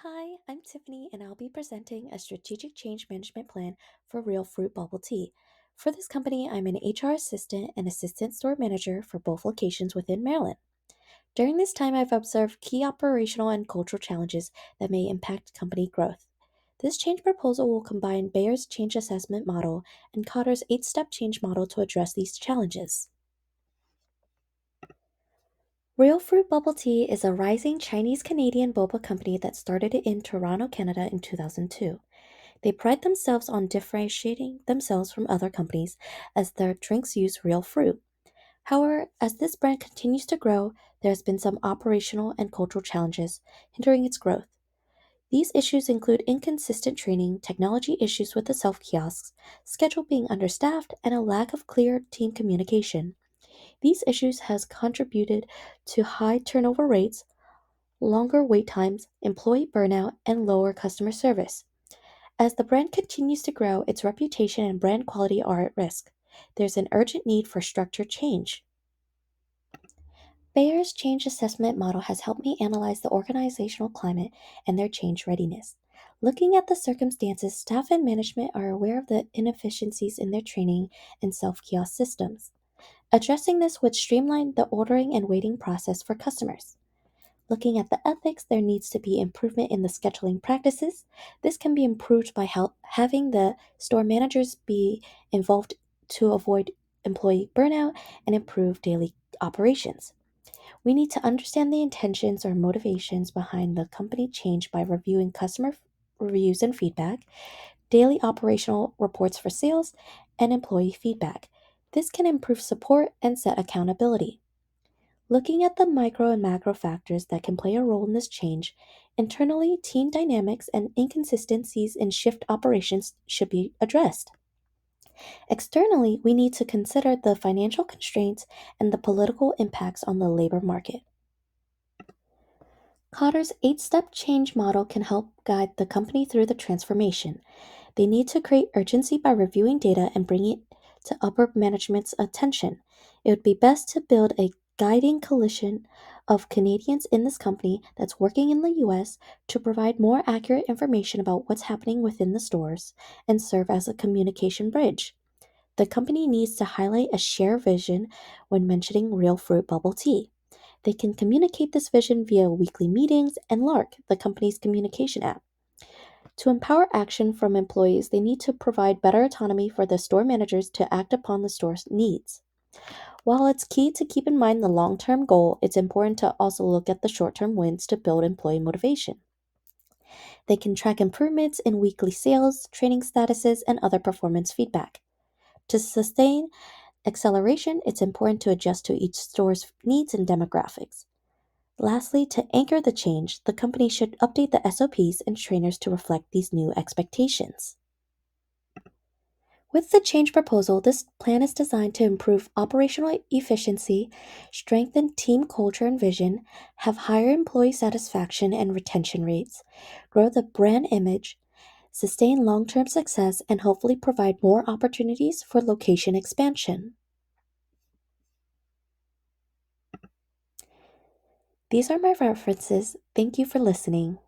Hi, I'm Tiffany, and I'll be presenting a strategic change management plan for Real Fruit Bubble Tea. For this company, I'm an HR assistant and assistant store manager for both locations within Maryland. During this time, I've observed key operational and cultural challenges that may impact company growth. This change proposal will combine Bayer's change assessment model and Cotter's 8 step change model to address these challenges. Real Fruit Bubble Tea is a rising Chinese Canadian boba company that started in Toronto, Canada in 2002. They pride themselves on differentiating themselves from other companies as their drinks use real fruit. However, as this brand continues to grow, there has been some operational and cultural challenges hindering its growth. These issues include inconsistent training, technology issues with the self kiosks, schedule being understaffed, and a lack of clear team communication. These issues has contributed to high turnover rates, longer wait times, employee burnout, and lower customer service. As the brand continues to grow, its reputation and brand quality are at risk. There's an urgent need for structured change. Bayer's change assessment model has helped me analyze the organizational climate and their change readiness. Looking at the circumstances, staff and management are aware of the inefficiencies in their training and self kiosk systems. Addressing this would streamline the ordering and waiting process for customers. Looking at the ethics, there needs to be improvement in the scheduling practices. This can be improved by having the store managers be involved to avoid employee burnout and improve daily operations. We need to understand the intentions or motivations behind the company change by reviewing customer reviews and feedback, daily operational reports for sales, and employee feedback. This can improve support and set accountability. Looking at the micro and macro factors that can play a role in this change, internally, team dynamics and inconsistencies in shift operations should be addressed. Externally, we need to consider the financial constraints and the political impacts on the labor market. Cotter's 8 step change model can help guide the company through the transformation. They need to create urgency by reviewing data and bringing it to upper management's attention. It would be best to build a guiding coalition of Canadians in this company that's working in the US to provide more accurate information about what's happening within the stores and serve as a communication bridge. The company needs to highlight a shared vision when mentioning real fruit bubble tea. They can communicate this vision via weekly meetings and Lark, the company's communication app. To empower action from employees, they need to provide better autonomy for the store managers to act upon the store's needs. While it's key to keep in mind the long term goal, it's important to also look at the short term wins to build employee motivation. They can track improvements in weekly sales, training statuses, and other performance feedback. To sustain acceleration, it's important to adjust to each store's needs and demographics. Lastly, to anchor the change, the company should update the SOPs and trainers to reflect these new expectations. With the change proposal, this plan is designed to improve operational efficiency, strengthen team culture and vision, have higher employee satisfaction and retention rates, grow the brand image, sustain long term success, and hopefully provide more opportunities for location expansion. These are my references. Thank you for listening.